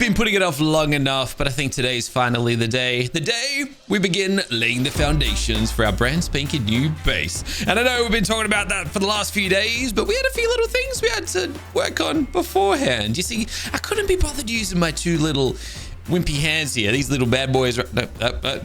been putting it off long enough, but I think today's finally the day. The day we begin laying the foundations for our brand spanking new base. And I know we've been talking about that for the last few days, but we had a few little things we had to work on beforehand. You see, I couldn't be bothered using my two little wimpy hands here. These little bad boys. No,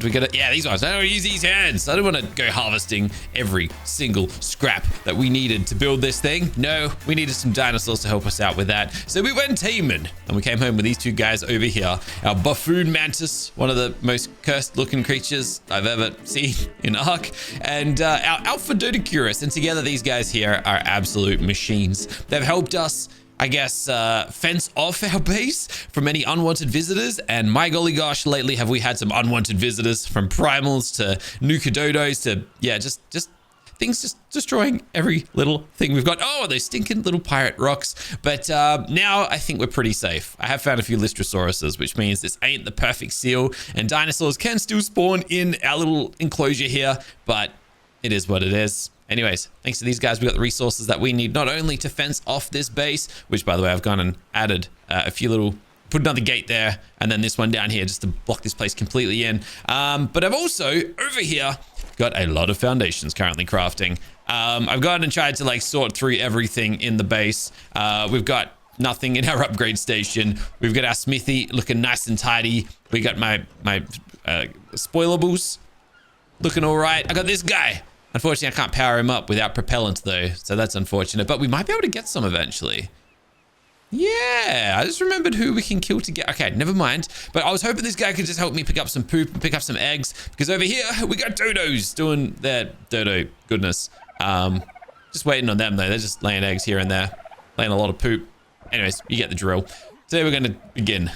we gotta, yeah, these ones. I don't use these hands. I don't want to go harvesting every single scrap that we needed to build this thing. No, we needed some dinosaurs to help us out with that. So we went taming, and we came home with these two guys over here. Our buffoon mantis, one of the most cursed looking creatures I've ever seen in ARK, and our alpha dodecurus. And together these guys here are absolute machines. They've helped us, I guess, fence off our base from any unwanted visitors. And my golly gosh, lately have we had some unwanted visitors, from primals to nukadodos to, yeah, just things just destroying every little thing we've got. Oh, those stinking little pirate rocks. But now I think we're pretty safe. I have found a few Lystrosauruses, which means this ain't the perfect seal, and dinosaurs can still spawn in our little enclosure here, but it is what it is. Anyways, thanks to these guys, we got the resources that we need, not only to fence off this base, which, by the way, I've gone and added a few little, put another gate there, and then this one down here just to block this place completely in. But I've also, over here, got a lot of foundations currently crafting. I've gone and tried to like sort through everything in the base. We've got nothing in our upgrade station. We've got our smithy looking nice and tidy. We got my spoilables looking all right. I got this guy. Unfortunately, I can't power him up without propellant though, so that's unfortunate, but we might be able to get some eventually. Yeah, I just remembered who we can kill to get. Okay, never mind. But I was hoping this guy could just help me pick up some poop and pick up some eggs, because over here we got dodos doing their dodo goodness. Just waiting on them though. They're just laying eggs here and there, laying a lot of poop. Anyways, you get the drill. Today we're going to begin,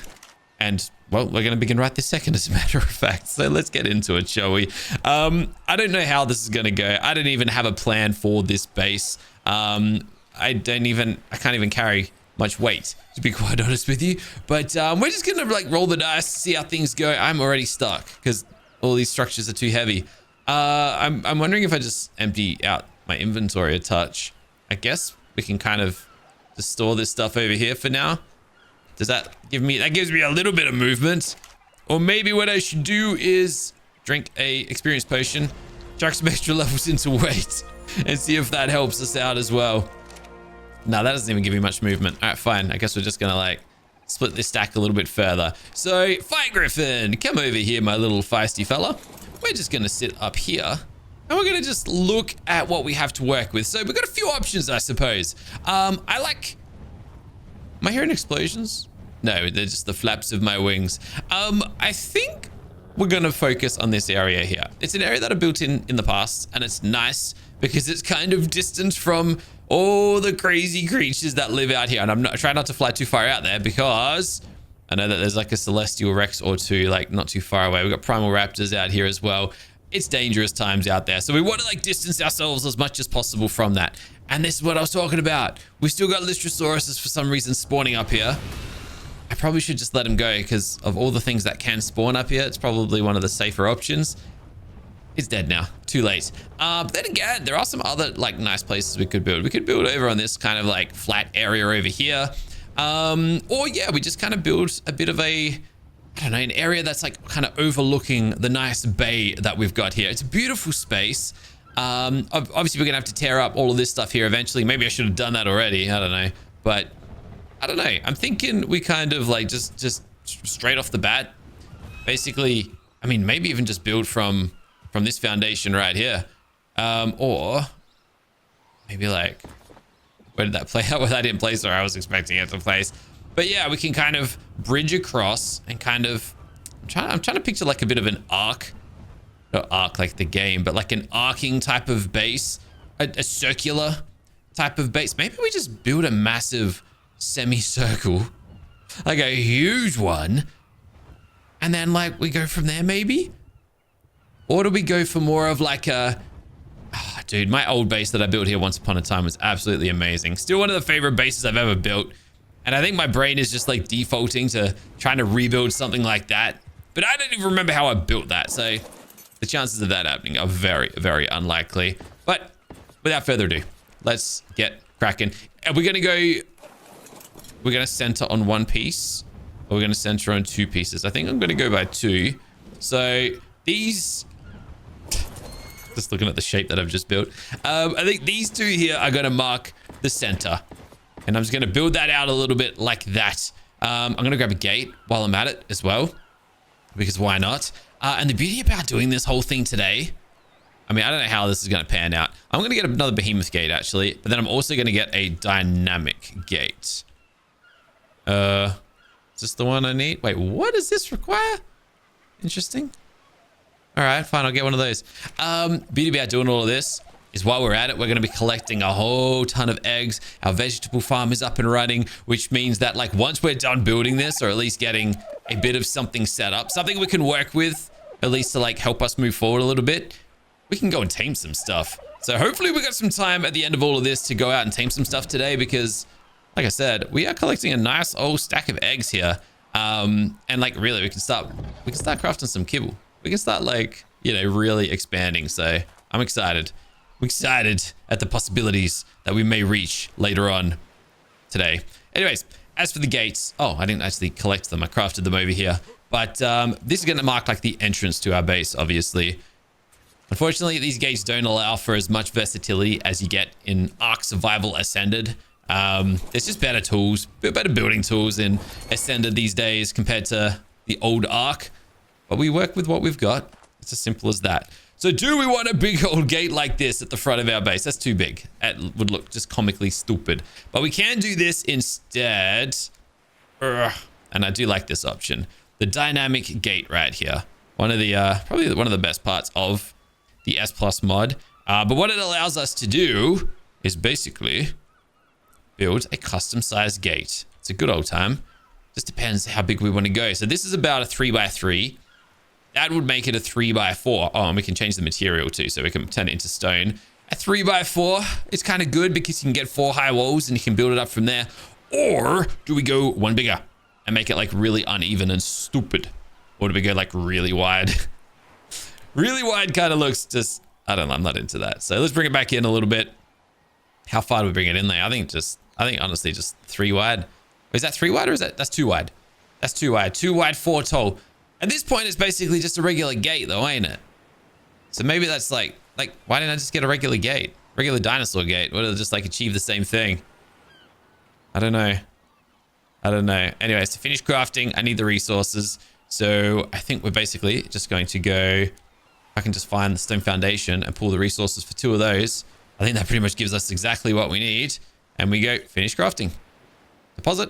and well, we're going to begin right this second, as a matter of fact. So let's get into it, shall we? I don't know how this is going to go. I don't even have a plan for this base. I can't even carry much weight, to be quite honest with you. But we're just going to like roll the dice, see how things go. I'm already stuck because all these structures are too heavy. I'm wondering if I just empty out my inventory a touch. I guess we can kind of just store this stuff over here for now. Does that give me, that gives me a little bit of movement. Or maybe what I should do is drink a experience potion, chuck some extra levels into weight, and see if that helps us out as well. No, that doesn't even give me much movement. All right, fine. I guess we're just gonna like split this stack a little bit further. So Fight Griffin, come over here, my little feisty fella. We're just gonna sit up here, and we're gonna just look at what we have to work with. So we've got a few options, I suppose. Am I hearing explosions? No, they're just the flaps of my wings. I think we're gonna focus on this area here. It's an area that I built in the past, and it's nice because it's kind of distant from all the crazy creatures that live out here. And I try not to fly too far out there because I know that there's like a celestial rex or two, like not too far away. We've got primal raptors out here as well. It's dangerous times out there. So we want to like distance ourselves as much as possible from that. And this is what I was talking about. We still got Lystrosauruses for some reason spawning up here. I probably should just let them go because of all the things that can spawn up here. It's probably one of the safer options. It's dead now. Too late. But then again, there are some other like nice places we could build. We could build over on this kind of like flat area over here. Or yeah, we just kind of build a bit of a, I don't know, an area that's like kind of overlooking the nice bay that we've got here. It's a beautiful space. Obviously we're gonna have to tear up all of this stuff here eventually. Maybe I should have done that already. I don't know, but I don't know. I'm thinking we kind of like just straight off the bat, basically, I mean, maybe even just build from this foundation right here. Or maybe like, where did that play out? Well, that didn't place where I was expecting it to place. But yeah, we can kind of bridge across and kind of, I'm trying to picture like a bit of an arc. Not arc like the game, but like an arcing type of base, a circular type of base. Maybe we just build a massive semicircle, like a huge one, and then like we go from there maybe. Or do we go for more of like a, oh, dude, my old base that I built here once upon a time was absolutely amazing. Still one of the favorite bases I've ever built. And I think my brain is just like defaulting to trying to rebuild something like that. But I don't even remember how I built that. So the chances of that happening are very, very unlikely. But without further ado, let's get cracking. Are we going to go, we're going to center on one piece. or we're going to center on 2 pieces. I think I'm going to go by 2. So these, just looking at the shape that I've just built, I think these 2 here are going to mark the center. And I'm just going to build that out a little bit like that. I'm going to grab a gate while I'm at it as well, because why not? And the beauty about doing this whole thing today, I mean, I don't know how this is going to pan out. I'm going to get another behemoth gate, actually. But then I'm also going to get a dynamic gate. Is this the one I need? Wait, what does this require? Interesting. All right, fine. I'll get one of those. Beauty about doing all of this is while we're at it, we're going to be collecting a whole ton of eggs. Our vegetable farm is up and running, which means that like once we're done building this, or at least getting a bit of something set up, something we can work with, at least to like help us move forward a little bit, we can go and tame some stuff. So hopefully we got some time at the end of all of this to go out and tame some stuff today, because like I said, we are collecting a nice old stack of eggs here. And like really we can start crafting some kibble. We can start like, you know, really expanding. So I'm excited. I'm excited at the possibilities that we may reach later on today. Anyways, as for the gates, oh, I didn't actually collect them. I crafted them over here. But this is going to mark like the entrance to our base, obviously. Unfortunately, these gates don't allow for as much versatility as you get in ARK Survival Ascended. There's just better tools, better building tools in Ascended these days compared to the old ARK. But we work with what we've got. It's as simple as that. So do we want a big old gate like this at the front of our base? That's too big. That would look just comically stupid. But we can do this instead. And I do like this option. The dynamic gate right here. One of the, probably one of the best parts of the S Plus mod. But what it allows us to do is basically build a custom sized gate. It's a good old time. Just depends how big we want to go. So this is about a 3x3. That would make it a 3x4. Oh, and we can change the material too, so we can turn it into stone. A 3x4 is kind of good because you can get 4 high walls and you can build it up from there. Or do we go one bigger and make it like really uneven and stupid? Or do we go like really wide? Really wide kind of looks just, I don't know, I'm not into that. So let's bring it back in a little bit. How far do we bring it in there? I think honestly just 3 wide. Is that 3 wide or is that's 2 wide? That's 2 wide. 2 wide, 4 tall. At this point, it's basically just a regular gate though, ain't it? So maybe that's like, why didn't I just get a regular gate? Regular dinosaur gate. Would it just like achieve the same thing? I don't know. Anyways, to finish crafting, I need the resources. So I think we're basically just going to go, I can just find the stone foundation and pull the resources for 2 of those. I think that pretty much gives us exactly what we need. And we go finish crafting. Deposit.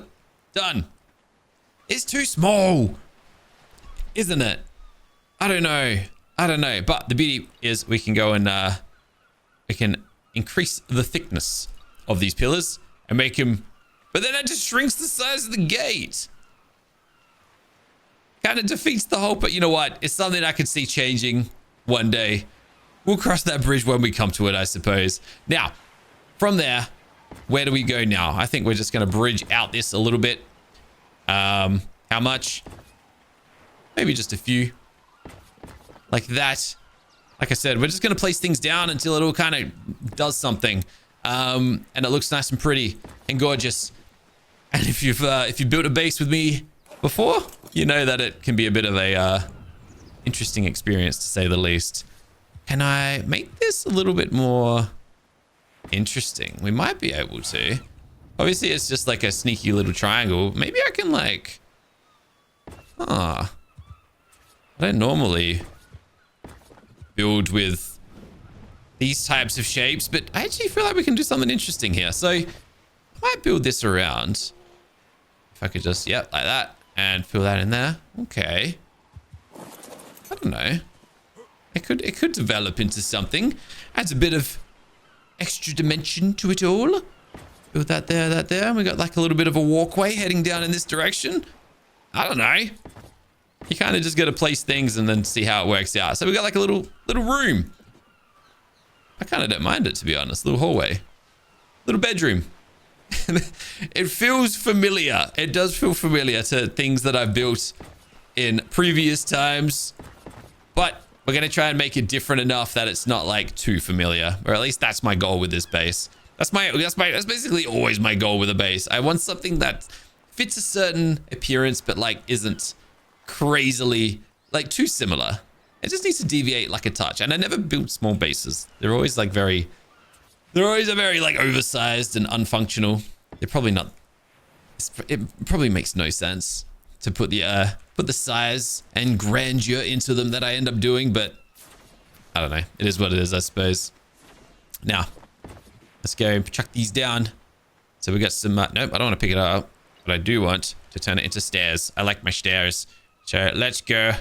Done. It's too small, isn't it? I don't know. But the beauty is we can go and we can increase the thickness of these pillars and make them, but then it just shrinks the size of the gate. Kind of defeats the whole, but you know what? It's something I could see changing one day. We'll cross that bridge when we come to it, I suppose. Now, from there, where do we go now? I think we're just going to bridge out this a little bit. How much? Maybe just a few. Like that. Like I said, we're just going to place things down until it all kind of does something. And it looks nice and pretty and gorgeous. And if you've built a base with me before, you know that it can be a bit of a interesting experience, to say the least. Can I make this a little bit more interesting? We might be able to. Obviously, it's just like a sneaky little triangle. Maybe I can like... I don't normally build with these types of shapes, but I actually feel like we can do something interesting here. So I might build this around. If I could just, yep, like that. And fill that in there. Okay. I don't know. It could develop into something. Adds a bit of extra dimension to it all. Build that there, that there. And we got like a little bit of a walkway heading down in this direction. I don't know. You kind of just got to place things and then see how it works out. So we got like a little room. I kind of don't mind it, to be honest. Little hallway. Little bedroom. It feels familiar. It does feel familiar to things that I've built in previous times. But we're going to try and make it different enough that it's not like too familiar. Or at least that's my goal with this base. That's basically always my goal with a base. I want something that fits a certain appearance, but like isn't crazily like too similar. It just needs to deviate like a touch. And I never build small bases. They're always like very like oversized and unfunctional. They're probably not. It probably makes no sense to put the size and grandeur into them that I end up doing, but I don't know. It is what it is, I suppose. Now, let's go chuck these down. So we got some, nope, I don't want to pick it up, but I do want to turn it into stairs. I like my stairs. So let's go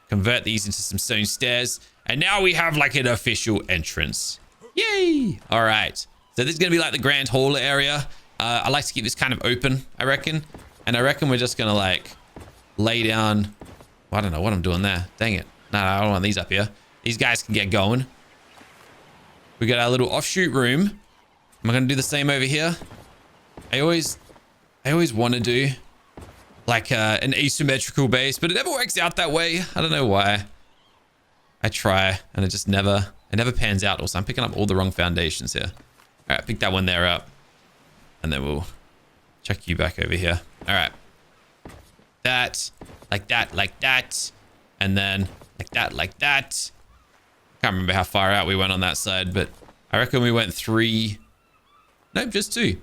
convert these into some stone stairs. And now we have like an official entrance. Yay! All right. So this is going to be like the grand hall area. I like to keep this kind of open, I reckon. And I reckon we're just going to like lay down. Well, I don't know what I'm doing there. Dang it. No, I don't want these up here. These guys can get going. We got our little offshoot room. Am I going to do the same over here? I always want to do like an asymmetrical base, but it never works out that way. I don't know why. I try and it never pans out. Also, I'm picking up all the wrong foundations here. All right, pick that one there up. And then we'll chuck you back over here. All right. That, like that, like that. And then like that, like that. Can't remember how far out we went on that side, but I reckon we went 3. Nope, just 2.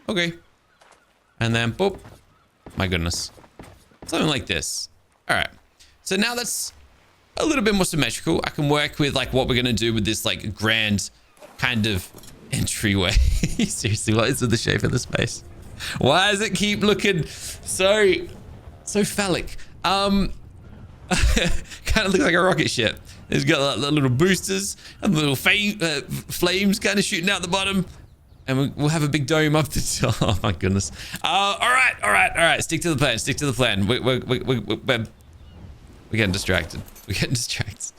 Okay. And then, boop. My goodness. Something like this. All right. So now that's a little bit more symmetrical. I can work with like what we're going to do with this like grand kind of entryway. Seriously, what is with the shape of the space? Why does it keep looking so phallic? Kind of looks like a rocket ship. It's got like, little boosters and little flames kind of shooting out the bottom. And we'll have a big dome up the top. Oh my goodness. All right. Stick to the plan. Stick to the plan. We're getting distracted. We're getting distracted.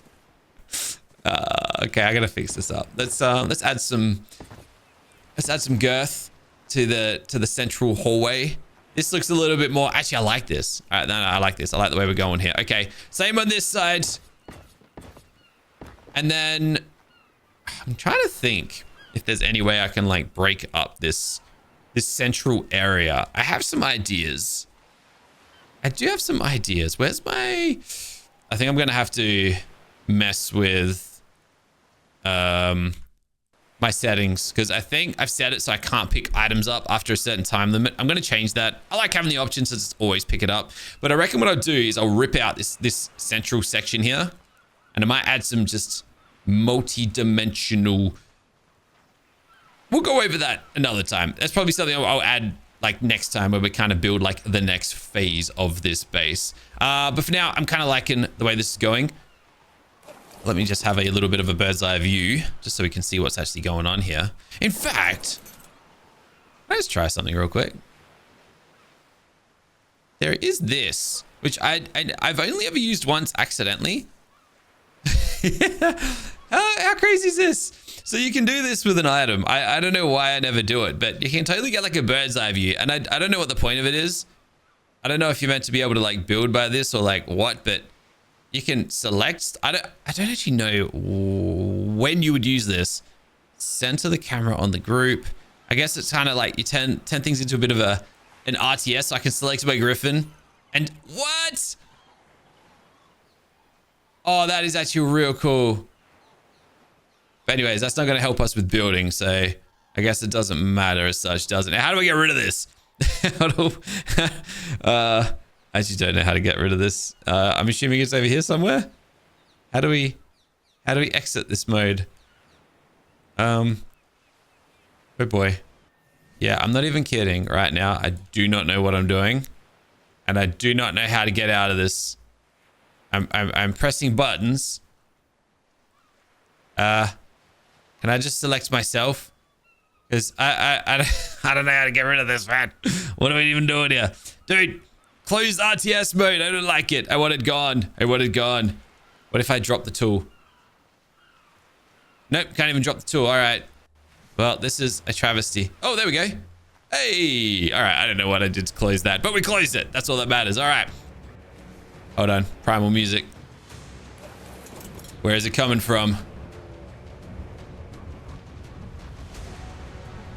Okay, I gotta fix this up. Let's add some girth to the central hallway. This looks a little bit more. Actually, I like this. All right, no, I like this. I like the way we're going here. Okay, same on this side. And then I'm trying to think if there's any way I can like break up this central area. I have some ideas. I do have some ideas. Where's my... I think I'm gonna have to mess with my settings, because I think I've set it so I can't pick items up after a certain time limit. I'm going to change that. I like having the option to just always pick it up, but I reckon what I'll do is I'll rip out this central section here, and I might add some just multi-dimensional... We'll go over that another time. That's probably something I'll add like next time, where we kind of build like the next phase of this base. But for now, I'm kind of liking the way this is going. Let me just have a little bit of a bird's eye view, just so we can see what's actually going on here. In fact, let's try something real quick. There is this, which I've only ever used once accidentally. How crazy is this? So you can do this with an item. I don't know why I never do it, but you can totally get like a bird's eye view. And I don't know what the point of it is. I don't know if you're meant to be able to like build by this or like what, but you can select. I don't actually know when you would use this. Center the camera on the group. I guess it's kind of like you turn things into a bit of an RTS. So I can select my griffin. And what? Oh, that is actually real cool. But anyways, that's not going to help us with building. So I guess it doesn't matter as such, does it? How do we get rid of this? I actually don't know how to get rid of this. I'm assuming it's over here somewhere. How do we exit this mode? Oh boy. Yeah, I'm not even kidding right now. I do not know what I'm doing, and I do not know how to get out of this. I'm pressing buttons. Can I just select myself? Because I don't know how to get rid of this, man. What are we even doing here? Dude, closed RTS mode. I don't like it. I want it gone. I want it gone. What if I drop the tool? Nope, can't even drop the tool. All right. Well, this is a travesty. Oh, there we go. Hey. All right, I don't know what I did to close that, but we closed it. That's all that matters. All right. Hold on. Primal music. Where is it coming from?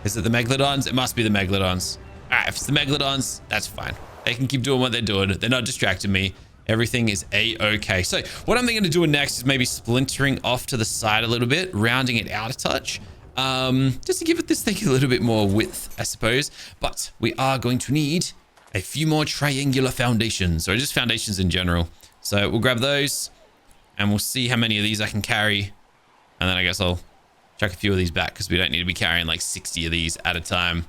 Is it the Megalodons? It must be the Megalodons. right, if it's the megalodons, that's fine. They can keep doing what they're doing. They're not distracting me. Everything is a-okay. So what I'm thinking of doing next is maybe splintering off to the side a little bit, rounding it out a touch, just to give it this thing a little bit more width, I suppose. But we are going to need a few more triangular foundations, or just foundations in general. So we'll grab those and we'll see how many of these I can carry. And then I guess I'll chuck a few of these back because we don't need to be carrying like 60 of these at a time.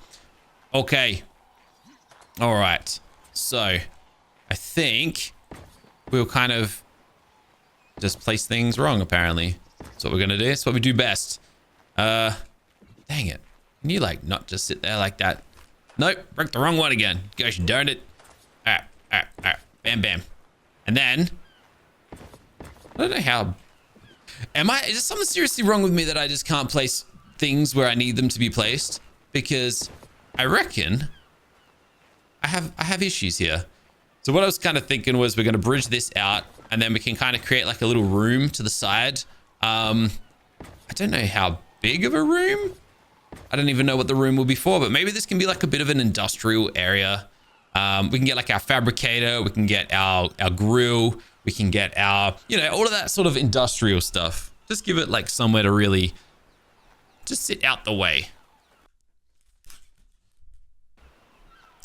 Okay. All right. So I think we'll kind of just place things wrong, apparently. That's what we're going to do. It's what we do best. Dang it. Can you like not just sit there like that? Nope. Broke the wrong one again. Gosh darn it. All right. Bam, bam. And then I don't know how. Is there something seriously wrong with me that I just can't place things where I need them to be placed? Because I reckon I have issues here. So what I was kind of thinking was we're going to bridge this out and then we can kind of create like a little room to the side. I don't know how big of a room. I don't even know what the room will be for, but maybe this can be like a bit of an industrial area. We can get like our fabricator, we can get our grill, we can get our, you know, all of that sort of industrial stuff. Just give it like somewhere to really just sit out the way.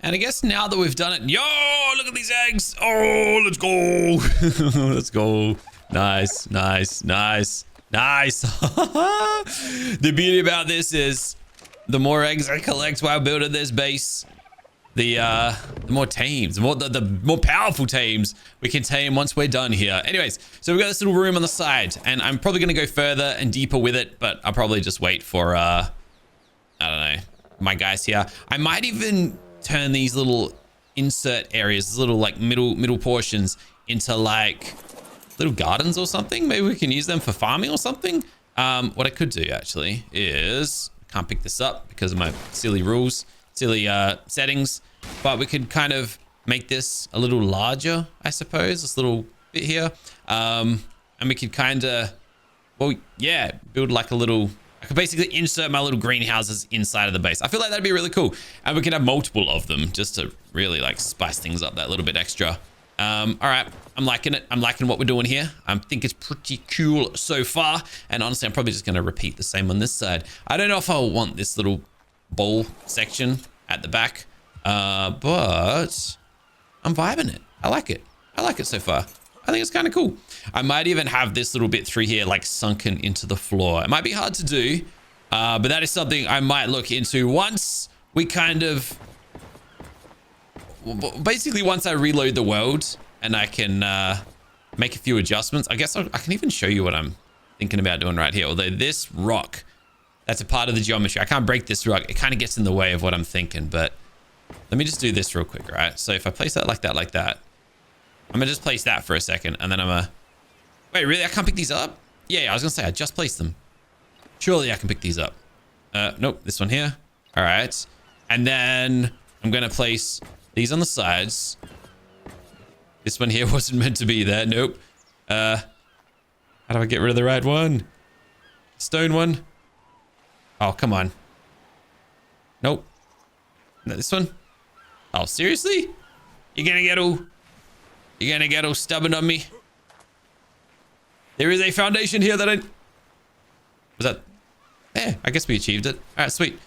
And I guess now that we've done it, yo, look at these eggs. Oh, let's go. Let's go. Nice. The beauty about this is the more eggs I collect while building this base, the more tames, the more powerful tames we can tame once we're done here. Anyways, so we've got this little room on the side and I'm probably going to go further and deeper with it, but I'll probably just wait for, I don't know, my guys here. I might even turn these little insert areas, this little like middle portions into like little gardens or something. Maybe we can use them for farming or something. What I could do actually is, can't pick this up because of my silly rules, silly settings, but we could kind of make this a little larger, I suppose, this little bit here. And we could kind of, well, yeah, build like a little, I could basically insert my little greenhouses inside of the base. I feel like that'd be really cool. And we could have multiple of them just to really like spice things up that little bit extra. All right, I'm liking it. I'm liking what we're doing here. I think it's pretty cool so far. And honestly, I'm probably just going to repeat the same on this side. I don't know if I'll want this little bowl section at the back, but I'm vibing it. I like it. I like it so far. I think it's kind of cool. I might even have this little bit through here like sunken into the floor. It might be hard to do, but that is something I might look into once we kind of, basically once I reload the world and I can make a few adjustments. I guess I can even show you what I'm thinking about doing right here. Although this rock, that's a part of the geometry. I can't break this rock. It kind of gets in the way of what I'm thinking, but let me just do this real quick, right? So if I place that, I'm gonna just place that for a second and then wait, really? I can't pick these up? Yeah, I was gonna say I just placed them. Surely I can pick these up. Nope, this one here. All right. And then I'm gonna place these on the sides. This one here wasn't meant to be there. Nope. How do I get rid of the red one? Stone one. Oh, come on. Nope. No, this one. Oh, seriously? You're gonna get all stubborn on me? There is a foundation here that was that? Yeah, I guess we achieved it. All right, sweet.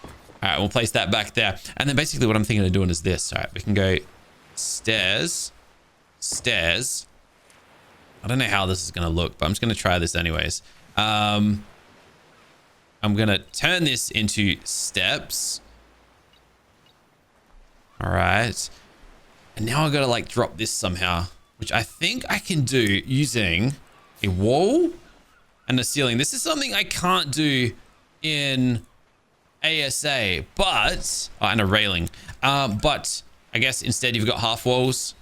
All right, we'll place that back there. And then basically what I'm thinking of doing is this. All right, we can go stairs. I don't know how this is going to look, but I'm just going to try this anyways. I'm going to turn this into steps. All right. And now I got to like drop this somehow, which I think I can do using a wall and a ceiling. This is something I can't do in ASA, but, oh, and a railing. But I guess instead you've got half walls.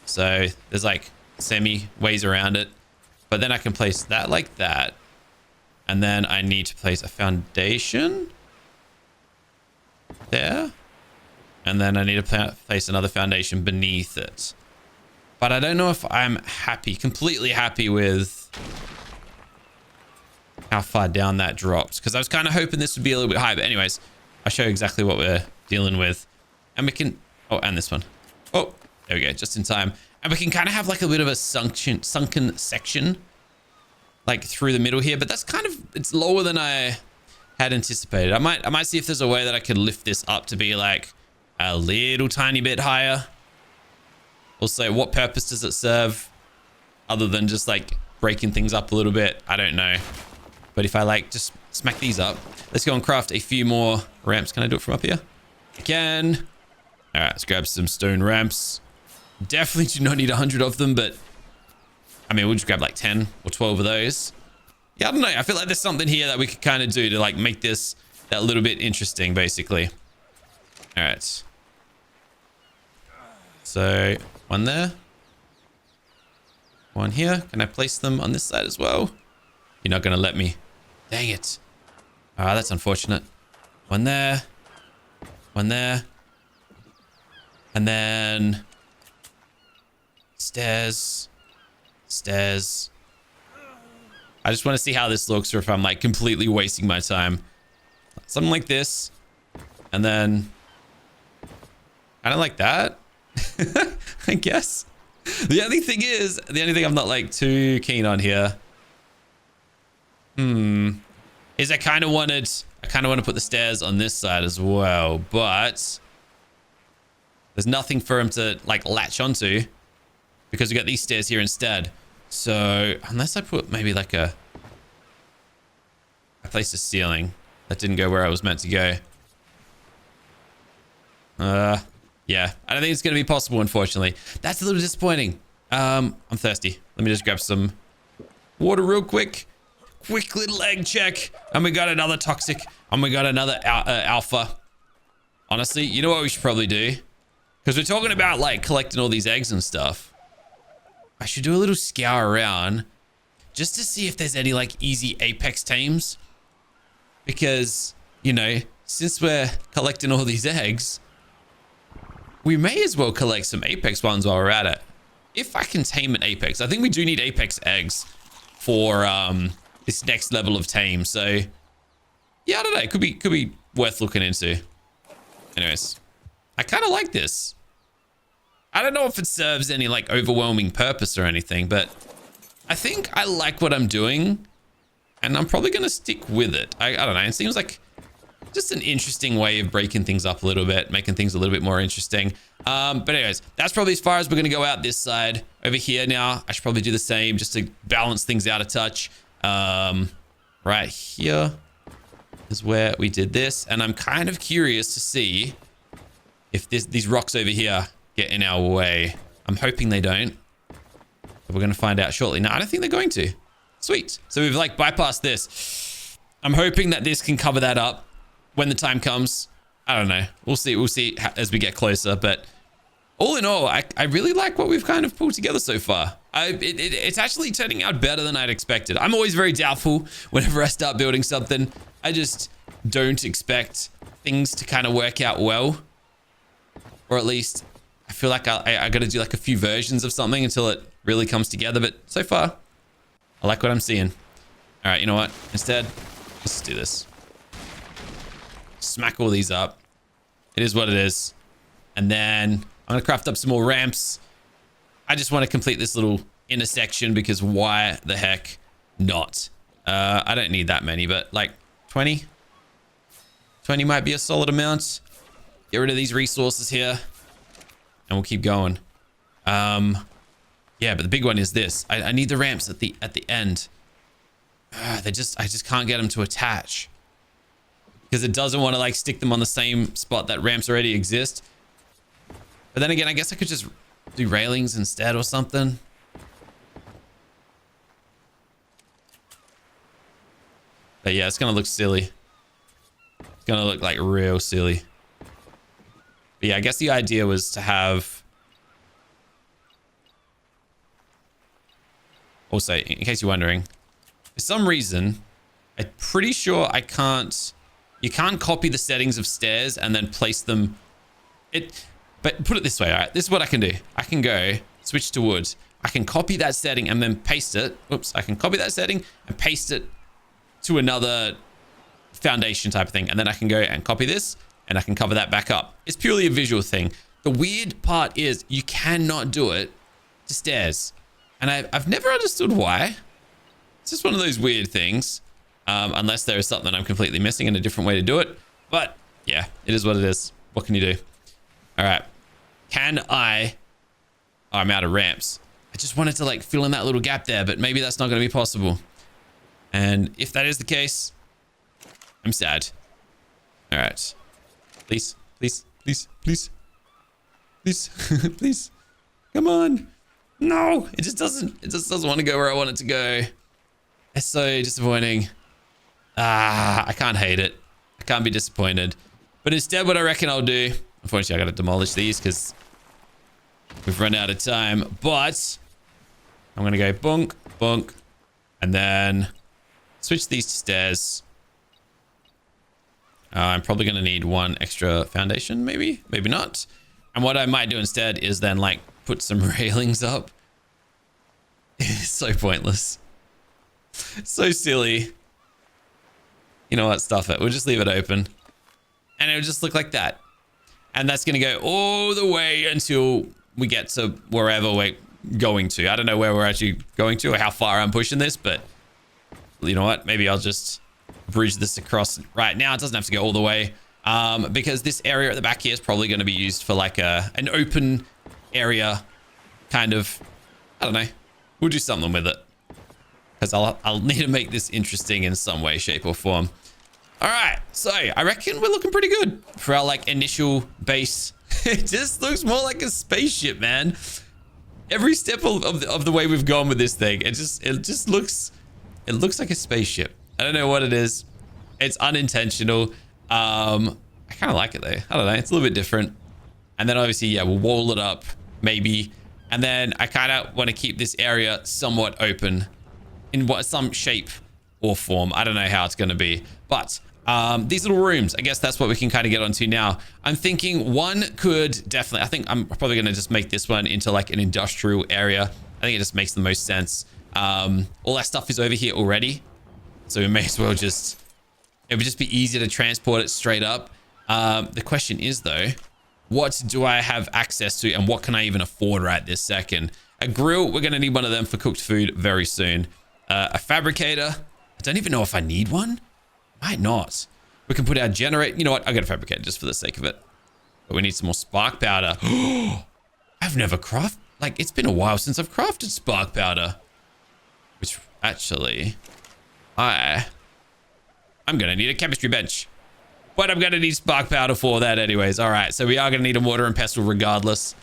So there's like semi ways around it, but then I can place that like that. And then I need to place a foundation there. And then I need to place another foundation beneath it. But I don't know if I'm completely happy with how far down that drops. Because I was kind of hoping this would be a little bit high. But anyways, I'll show you exactly what we're dealing with. And we can, oh, and this one. Oh, there we go, just in time. And we can kind of have like a bit of a sunken section like through the middle here, but that's kind of, it's lower than I had anticipated. I might see if there's a way that I could lift this up to be like a little tiny bit higher. Also, what purpose does it serve other than just like breaking things up a little bit? I don't know. But if I like just smack these up, let's go and craft a few more ramps. Can I do it from up here? I can. All right, let's grab some stone ramps. Definitely do not need 100 of them, but I mean, we'll just grab like 10 or 12 of those. Yeah, I don't know. I feel like there's something here that we could kind of do to like make this that little bit interesting, basically. All right. So one there. One here. Can I place them on this side as well? You're not going to let me. Dang it. Ah, that's unfortunate. One there. One there. And then stairs. Stairs. I just want to see how this looks, or if I'm like completely wasting my time. Something like this. And then I don't like that. I guess. The only thing I'm not like too keen on here. Is I kind of want to put the stairs on this side as well, but there's nothing for him to like latch onto because we got these stairs here instead. So unless I put maybe like I placed a ceiling that didn't go where I was meant to go. Yeah, I don't think it's going to be possible, unfortunately. That's a little disappointing. I'm thirsty. Let me just grab some water real quick. Quick little egg check. And we got another toxic. And we got another alpha. Honestly, you know what we should probably do? Because we're talking about like collecting all these eggs and stuff. I should do a little scour around just to see if there's any like easy apex tames. Because, you know, since we're collecting all these eggs, we may as well collect some apex ones while we're at it. If I can tame an apex, I think we do need apex eggs for this next level of tame. So yeah, I don't know. It could be worth looking into. Anyways, I kind of like this. I don't know if it serves any like overwhelming purpose or anything, but I think I like what I'm doing and I'm probably going to stick with it. I don't know. It seems like just an interesting way of breaking things up a little bit, making things a little bit more interesting. But anyways, that's probably as far as we're going to go out this side. Over here now, I should probably do the same just to balance things out a touch. Right here is where we did this. And I'm kind of curious to see if these rocks over here get in our way. I'm hoping they don't. But we're going to find out shortly. No, I don't think they're going to. Sweet. So we've like bypassed this. I'm hoping that this can cover that up when the time comes. I don't know. We'll see as we get closer. But all in all, I really like what we've kind of pulled together so far. It's actually turning out better than I'd expected. I'm always very doubtful whenever I start building something. I just don't expect things to kind of work out well. Or at least I feel like I got to do like a few versions of something until it really comes together. But so far, I like what I'm seeing. All right, you know what? Instead, let's do this. Smack all these up. It is what it is. And then I'm going to craft up some more ramps. I just want to complete this little intersection because why the heck not? I don't need that many, but like 20. 20 might be a solid amount. Get rid of these resources here. And we'll keep going. Yeah, but the big one is this. I need the ramps at the end. I just can't get them to attach. Because it doesn't want to like stick them on the same spot that ramps already exist. But then again, I guess I could just do railings instead or something. But yeah, it's going to look silly. It's going to look like real silly. But yeah, I guess the idea was to have... Also, in case you're wondering, for some reason, I'm pretty sure I can't... You can't copy the settings of stairs and then place them... But put it this way, all right? This is what I can do. I can go, switch to wood. I can copy that setting and then paste it. Oops, I can copy that setting and paste it to another foundation type of thing. And then I can go and copy this, and I can cover that back up. It's purely a visual thing. The weird part is you cannot do it to stairs. And I've never understood why. It's just one of those weird things. Unless there is something I'm completely missing and a different way to do it. But yeah, it is what it is. What can you do? All right. Can I... Oh, I'm out of ramps. I just wanted to like fill in that little gap there, but maybe that's not going to be possible. And if that is the case, I'm sad. All right. Please, please, please, please, please, please. Come on. No, it just doesn't want to go where I want it to go. It's so disappointing. I can't hate it. I can't be disappointed. But instead, what I reckon I'll do, unfortunately, I got to demolish these because we've run out of time. But I'm going to go bonk, bonk, and then switch these to stairs. I'm probably going to need one extra foundation, maybe, maybe not. And what I might do instead is then like put some railings up. It's so pointless. So silly. You know what? Stuff it. We'll just leave it open. And it'll just look like that. And that's going to go all the way until we get to wherever we're going to. I don't know where we're actually going to or how far I'm pushing this, but you know what? Maybe I'll just bridge this across right now. It doesn't have to go all the way. Because this area at the back here is probably going to be used for like an open area kind of, I don't know. We'll do something with it. Because I'll need to make this interesting in some way, shape, or form. All right, so I reckon we're looking pretty good for our like initial base. It just looks more like a spaceship, man. Every step of the way we've gone with this thing, it just looks like a spaceship. I don't know what it is. It's unintentional. I kind of like it though. I don't know. It's a little bit different. And then obviously, yeah, we'll wall it up maybe. And then I kind of want to keep this area somewhat open in some shape or form. I don't know how it's going to be, but these little rooms, I guess that's what we can kind of get onto now. I'm thinking one could definitely, I think I'm probably going to just make this one into like an industrial area. I think it just makes the most sense. All that stuff is over here already. So we may as well just, it would just be easier to transport it straight up. The question is though, what do I have access to and what can I even afford right this second? A grill, we're going to need one of them for cooked food very soon. A fabricator, I don't even know if I need one. Might not. We can put our generator. You know what? I'll get a fabricator just for the sake of it. But we need some more spark powder. I've never crafted, like it's been a while since I've crafted spark powder. Which actually, I'm going to need a chemistry bench. But I'm going to need spark powder for that anyways. All right, so we are going to need a mortar and pestle regardless.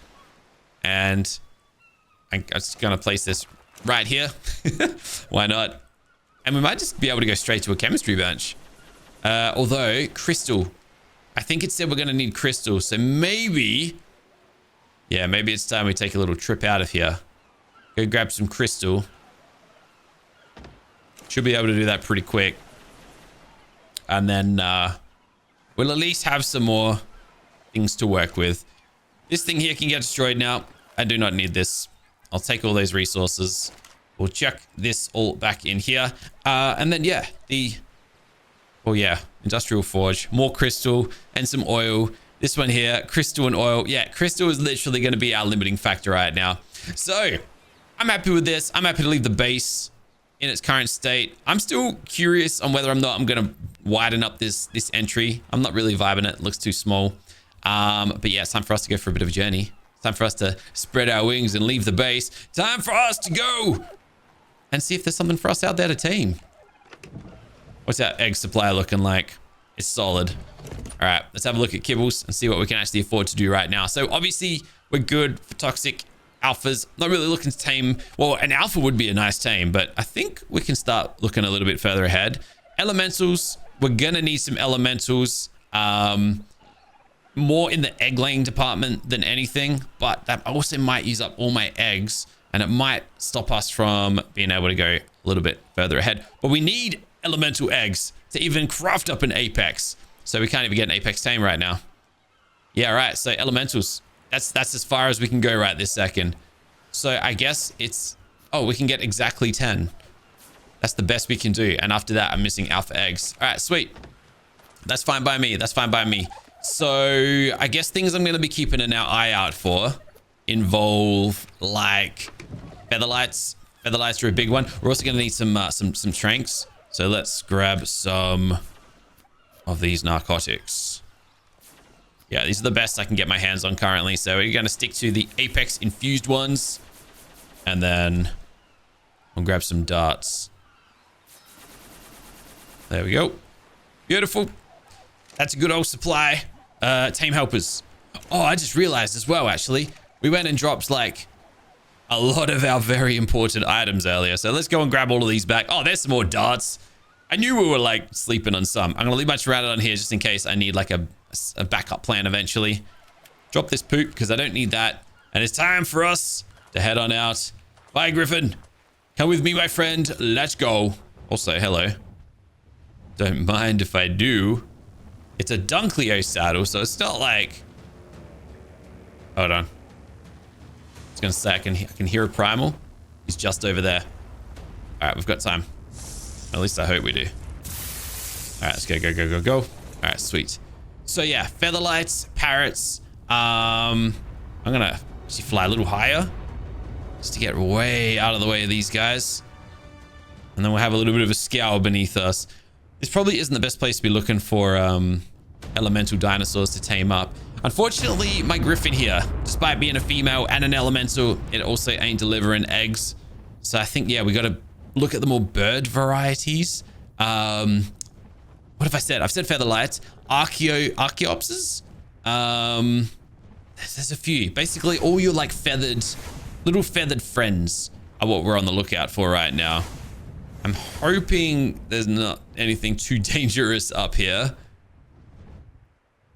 And I'm just going to place this right here. Why not? And we might just be able to go straight to a chemistry bench. Although, crystal. I think it said we're going to need crystal. So maybe... Yeah, maybe it's time we take a little trip out of here. Go grab some crystal. Should be able to do that pretty quick. And then we'll at least have some more things to work with. This thing here can get destroyed now. I do not need this. I'll take all those resources. We'll chuck this all back in here. And then, yeah, industrial forge, more crystal and some oil. This one here, crystal and oil. Yeah, crystal is literally going to be our limiting factor right now. So I'm happy with this. I'm happy to leave the base in its current state. I'm still curious on whether or not I'm going to widen up this entry. I'm not really vibing it. It looks too small. But yeah, it's time for us to go for a bit of a journey. It's time for us to spread our wings and leave the base. Time for us to go and see if there's something for us out there to tame. What's our egg supply looking like? It's solid. All right, let's have a look at kibbles and see what we can actually afford to do right now. So obviously we're good for toxic alphas. Not really looking to tame. Well, an alpha would be a nice tame, but I think we can start looking a little bit further ahead. Elementals, we're gonna need some elementals. More in the egg laying department than anything, but that also might use up all my eggs and it might stop us from being able to go a little bit further ahead. But we need elemental eggs to even craft up an apex. So we can't even get an apex tame right now. Yeah, right. So elementals, that's as far as we can go right this second. So I guess it's, oh, we can get exactly 10. That's the best we can do. And after that, I'm missing alpha eggs. All right, sweet. That's fine by me. That's fine by me. So I guess things I'm going to be keeping an eye out for involve like featherlights. Featherlights are a big one. We're also going to need some tranks. So let's grab some of these narcotics. Yeah, these are the best I can get my hands on currently. So we're going to stick to the Apex infused ones. And then we'll grab some darts. There we go. Beautiful. That's a good old supply. Tame helpers. Oh, I just realized as well, actually. We went and dropped like a lot of our very important items earlier. So let's go and grab all of these back. Oh, there's some more darts. I knew we were like sleeping on some. I'm going to leave my Tyranid on here just in case I need like a backup plan eventually. Drop this poop because I don't need that. And it's time for us to head on out. Bye, Griffin. Come with me, my friend. Let's go. Also, hello. Don't mind if I do. It's a Dunkleo saddle, so it's not like... Hold on. I was going to say I can hear a primal. He's just over there. All right, we've got time. At least I hope we do. All right, let's go, go, go, go, go. All right, sweet. So yeah, featherlights, parrots. I'm going to actually fly a little higher just to get way out of the way of these guys. And then we'll have a little bit of a scour beneath us. This probably isn't the best place to be looking for elemental dinosaurs to tame up. Unfortunately, my Griffin here, despite being a female and an elemental, it also ain't delivering eggs. So I think, yeah, we got to look at the more bird varieties. What have I said? I've said featherlights. Archaeopses. There's a few. Basically, all your like little feathered friends are what we're on the lookout for right now. I'm hoping there's not anything too dangerous up here.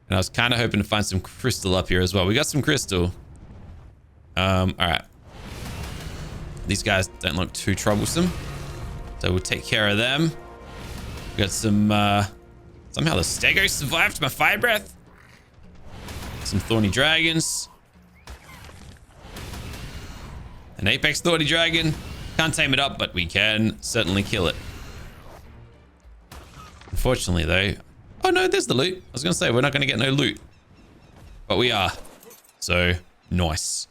And I was kind of hoping to find some crystal up here as well. We got some crystal. All right. These guys don't look too troublesome. So we'll take care of them. We got some, somehow the Stego survived my fire breath. Some thorny dragons. An apex thorny dragon. Can't tame it up, but we can certainly kill it. Unfortunately, though... Oh, no, there's the loot. I was going to say, we're not going to get no loot. But we are. So, nice.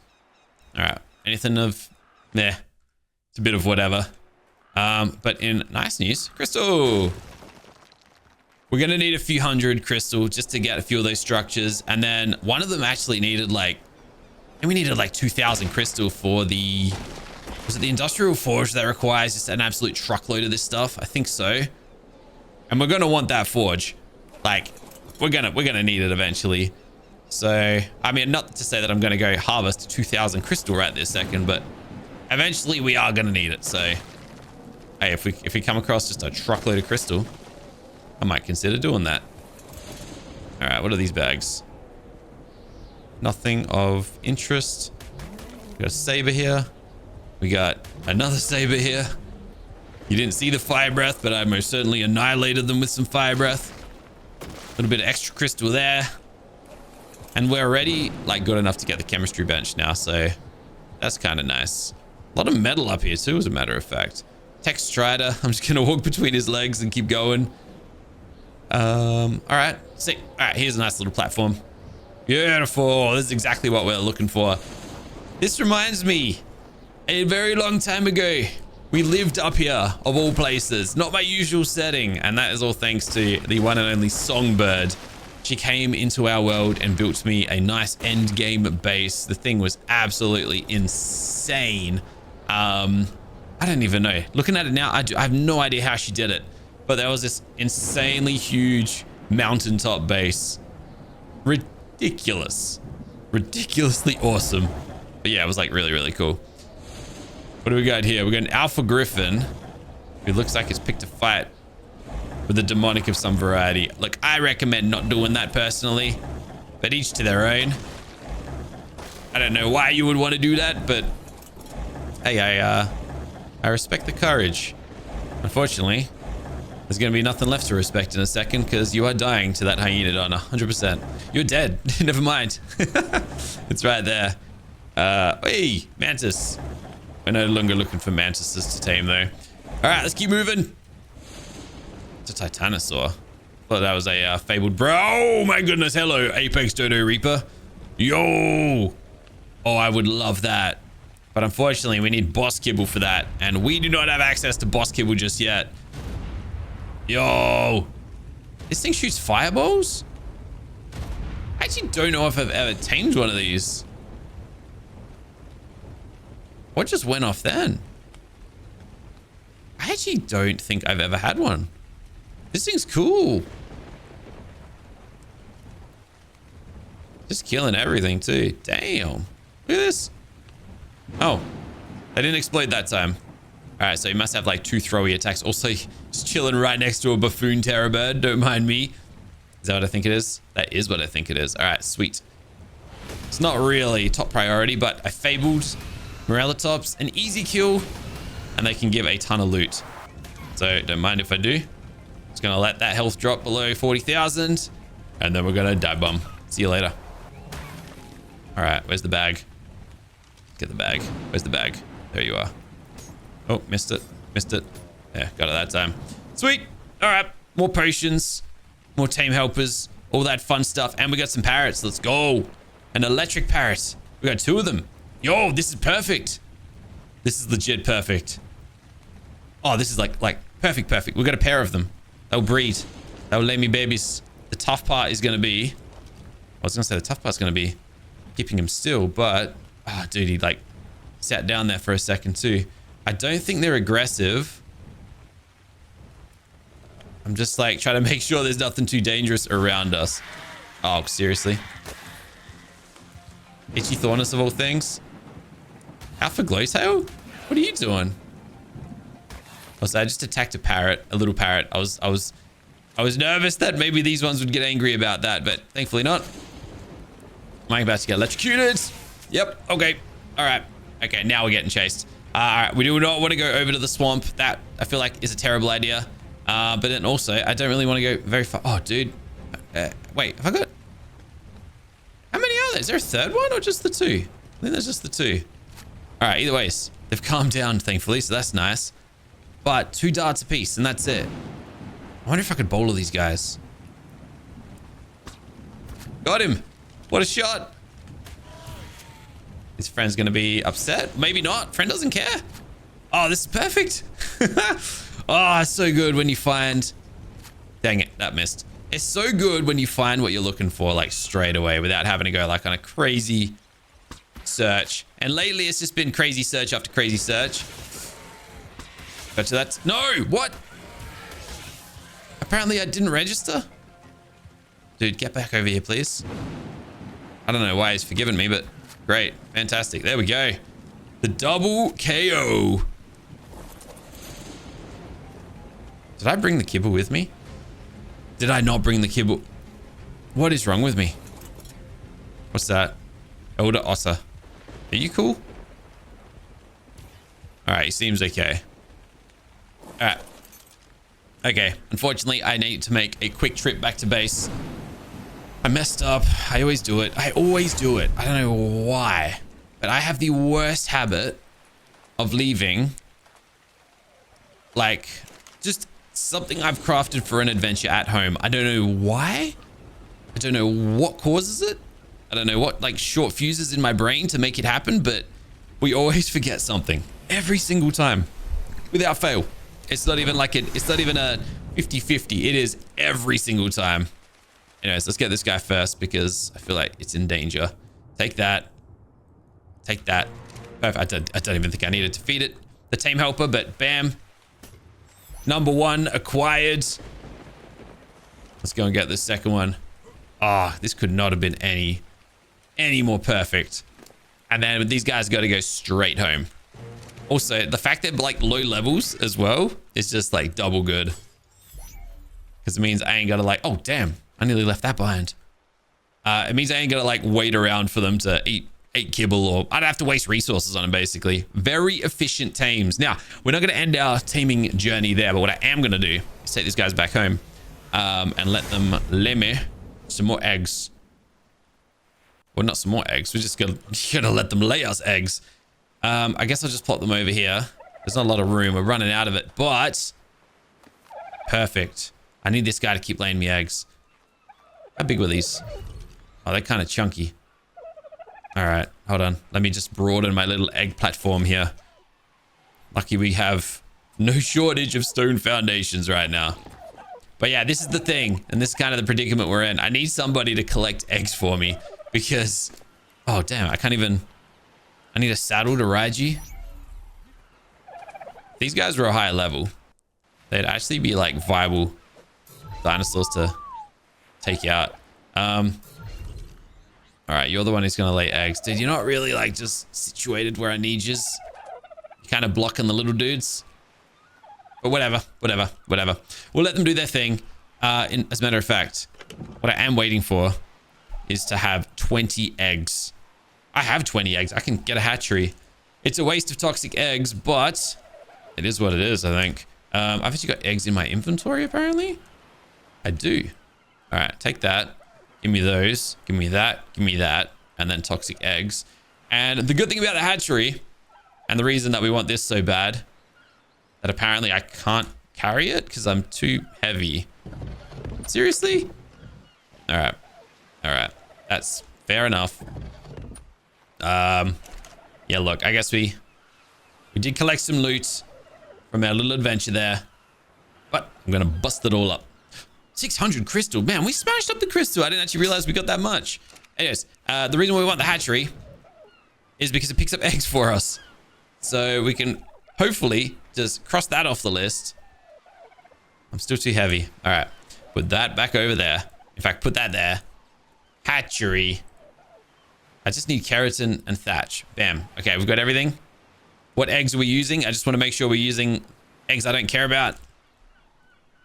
All right. Anything of... Nah. It's a bit of whatever. But in nice news, crystal. We're going to need a few hundred crystal just to get a few of those structures. And then one of them actually needed like... And we needed like 2,000 crystal for the... Was it the industrial forge that requires just an absolute truckload of this stuff? I think so. And we're going to want that forge. Like, we're gonna need it eventually. So, I mean, not to say that I'm going to go harvest 2,000 crystal right this second, but eventually we are going to need it. So, hey, if we come across just a truckload of crystal, I might consider doing that. All right, what are these bags? Nothing of interest. We got a saber here. We got another saber here. You didn't see the fire breath, but I most certainly annihilated them with some fire breath. A little bit of extra crystal there. And we're already like good enough to get the chemistry bench now, so that's kind of nice. A lot of metal up here too, as a matter of fact. Tech Strider. I'm just gonna walk between his legs and keep going. All right, sick. All right, here's a nice little platform. Beautiful. This is exactly what we're looking for. This reminds me, a very long time ago, we lived up here, of all places. Not my usual setting, and that is all thanks to the one and only Songbird. She came into our world and built me a nice end game base. The thing was absolutely insane. I don't even know. Looking at it now, I have no idea how she did it. But there was this insanely huge mountaintop base. Ridiculous. Ridiculously awesome. But yeah, it was like really, really cool. What do we got here? We got an Alpha Griffin who looks like it's picked a fight with a demonic of some variety. Look, I recommend not doing that personally, but each to their own. I don't know why you would want to do that, but hey, I respect the courage. Unfortunately, there's going to be nothing left to respect in a second because you are dying to that Hyenodon 100%. You're dead. Never mind. It's right there. Hey, Mantis. We're no longer looking for mantises to tame, though. All right, let's keep moving. It's a Titanosaur. Thought that was a fabled bro. Oh my goodness. Hello, Apex Dodo Reaper. Yo. Oh, I would love that. But unfortunately, we need boss kibble for that. And we do not have access to boss kibble just yet. Yo. This thing shoots fireballs? I actually don't know if I've ever tamed one of these. What just went off then? I actually don't think I've ever had one. This thing's cool. Just killing everything too. Damn. Look at this. Oh, they didn't explode that time. All right, so he must have like 2 throwy attacks. Also, just chilling right next to a buffoon terror bird. Don't mind me. Is that what I think it is? That is what I think it is. All right, sweet. It's not really top priority, but I fabled Morellatops, an easy kill, and they can give a ton of loot. So don't mind if I do. Just gonna let that health drop below 40,000, and then we're gonna dive bomb. See you later. All right, where's the bag? Get the bag. Where's the bag? There you are. Oh, missed it. Missed it. Yeah, got it that time. Sweet. All right, more potions, more tame helpers, all that fun stuff, and we got some parrots. Let's go. An electric parrot. We got 2 of them. Yo, this is perfect. This is legit perfect. Oh, this is like perfect. We got a pair of them. They'll breed. They'll lay me babies. The tough part is going to be... I was going to say the tough part's going to be keeping him still, but... Oh, dude, he like sat down there for a second too. I don't think they're aggressive. I'm just like trying to make sure there's nothing too dangerous around us. Oh, seriously? Itchy Thornus of all things? Alpha Glowtail? What are you doing? Also, I just attacked a parrot, a little parrot. I was nervous that maybe these ones would get angry about that, but thankfully not. Am I about to get electrocuted? Yep. Okay. All right. Okay. Now we're getting chased. All right. We do not want to go over to the swamp. That I feel like is a terrible idea. But then also, I don't really want to go very far. Oh, dude. Wait. Have I got... How many are there? Is there a third one or just the 2? I think there's just the 2. All right. Either ways, they've calmed down, thankfully, so that's nice. But 2 darts apiece, and that's it. I wonder if I could bowler these guys. Got him. What a shot. His friend's going to be upset. Maybe not. Friend doesn't care. Oh, this is perfect. Oh, it's so good when you find... Dang it, that missed. It's so good when you find what you're looking for, like, straight away without having to go, like, on a crazy search. And lately, it's just been crazy search after crazy search. But so that's... No! What? Apparently, I didn't register. Dude, get back over here, please. I don't know why he's forgiven me, but... Great. Fantastic. There we go. The double KO. Did I bring the kibble with me? Did I not bring the kibble? What is wrong with me? What's that? Elder Otter. Are you cool? Alright, he seems okay. Alright. Okay. Unfortunately, I need to make a quick trip back to base. I messed up. I always do it. I always do it. I don't know why. But I have the worst habit of leaving, like, just something I've crafted for an adventure at home. I don't know why. I don't know what causes it. I don't know what, like, short fuses in my brain to make it happen, but we always forget something. Every single time. Without fail. It's not even like it's not even a 50-50. It is every single time. Anyways, let's get this guy first because I feel like it's in danger. Take that. Take that. I don't even think I needed to feed it. The tame helper, but bam. Number 1 acquired. Let's go and get this second one. Ah, this could not have been any more perfect. And then these guys got to go straight home. Also, the fact that like low levels as well is just like double good. Because it means I ain't got to like, oh, damn. I nearly left that behind. It means I ain't gonna like wait around for them to eat kibble, or I'd have to waste resources on them basically. Very efficient tames. Now, we're not gonna end our taming journey there, but what I am gonna do is take these guys back home and let them lay me some more eggs. Well, not some more eggs. We're just gonna let them lay us eggs. I guess I'll just plop them over here. There's not a lot of room. We're running out of it, but perfect. I need this guy to keep laying me eggs. How big were these? Oh, they're kind of chunky. All right, hold on. Let me just broaden my little egg platform here. Lucky we have no shortage of stone foundations right now. But yeah, this is the thing. And this is kind of the predicament we're in. I need somebody to collect eggs for me because... Oh, damn. I can't even... I need a saddle to ride you. These guys were a higher level. They'd actually be like viable dinosaurs to take out. All right, you're the one who's going to lay eggs. Dude, you're not really like just situated where I need you. You're kind of blocking the little dudes. But whatever. We'll let them do their thing. As a matter of fact, what I am waiting for is to have 20 eggs. I have 20 eggs. I can get a hatchery. It's a waste of toxic eggs, but it is what it is, I think. I've actually got eggs in my inventory, apparently. I do. All right, take that. Give me those. Give me that. Give me that. And then toxic eggs. And the good thing about the hatchery, and the reason that we want this so bad, that apparently I can't carry it because I'm too heavy. Seriously? All right. That's fair enough. Yeah, look, I guess we did collect some loot from our little adventure there, but I'm gonna bust it all up. 600 crystal. Man, we smashed up the crystal. I didn't actually realize we got that much. Anyways, the reason why we want the hatchery is because it picks up eggs for us. So we can hopefully just cross that off the list. I'm still too heavy. All right, put that back over there. In fact, put that there. Hatchery. I just need keratin and thatch. Bam. Okay, we've got everything. What eggs are we using? I just want to make sure we're using eggs I don't care about.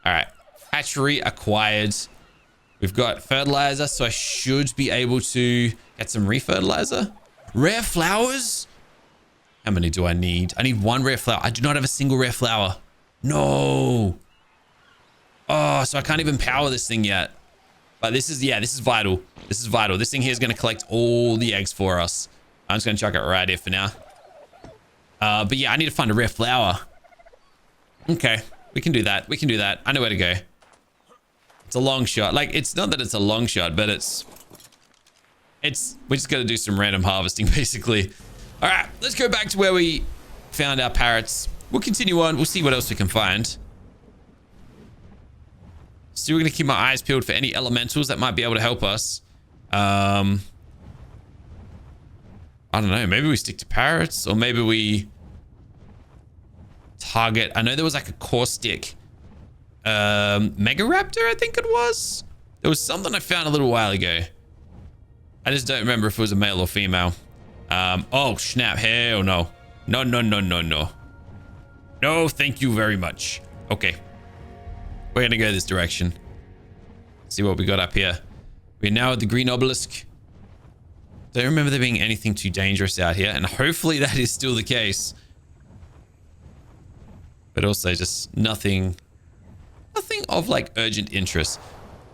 All right. Hatchery acquired. We've got fertilizer, so I should be able to get some refertilizer. Rare flowers? How many do I need? I need one rare flower. I do not have a single rare flower. No. Oh, so I can't even power this thing yet. But this is, yeah, this is vital. This is vital. This thing here is going to collect all the eggs for us. I'm just going to chuck it right here for now. But yeah, I need to find a rare flower. Okay, we can do that. We can do that. I know where to go. It's a long shot. Like, it's not that it's a long shot, but it's we just got to do some random harvesting, basically. All right, let's go back to where we found our parrots. We'll continue on. We'll see what else we can find. Still going to keep my eyes peeled for any elementals that might be able to help us. I don't know. Maybe we stick to parrots, or maybe we target. I know there was like a caustic mega raptor, I think it was. There was something I found a little while ago. I just don't remember if it was a male or female. Oh, snap. Hell no. No. No, thank you very much. Okay. We're going to go this direction. See what we got up here. We're now at the green obelisk. Don't remember there being anything too dangerous out here, and hopefully that is still the case. But also just nothing of like urgent interest.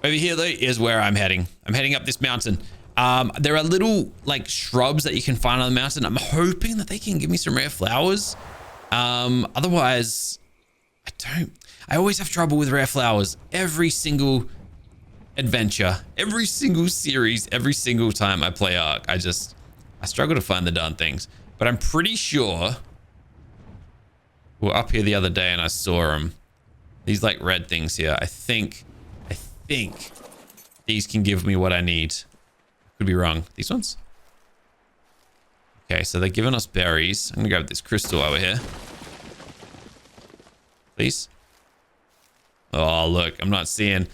Over here though is where I'm heading. I'm heading up this mountain. There are little like shrubs that you can find on the mountain. I'm hoping that they can give me some rare flowers. Otherwise, I always have trouble with rare flowers. Every single adventure, every single series, every single time I play ARK, I struggle to find the darn things. But I'm pretty sure we were up here the other day and I saw them. These like red things here. I think these can give me what I need. Could be wrong. These ones? Okay, so they're giving us berries. I'm gonna grab this crystal over here. Please. Oh, look, I'm not seeing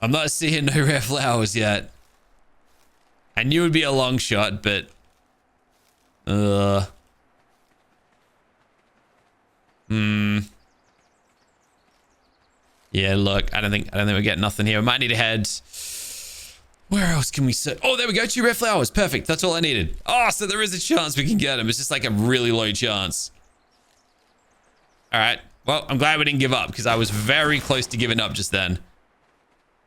no rare flowers yet. I knew it would be a long shot, but yeah, look, I don't think we get nothing here. We might need to head. Where else can we sit? Oh, there we go. 2 rare flowers. Perfect. That's all I needed. Oh, so there is a chance we can get them. It's just like a really low chance. All right. Well, I'm glad we didn't give up because I was very close to giving up just then.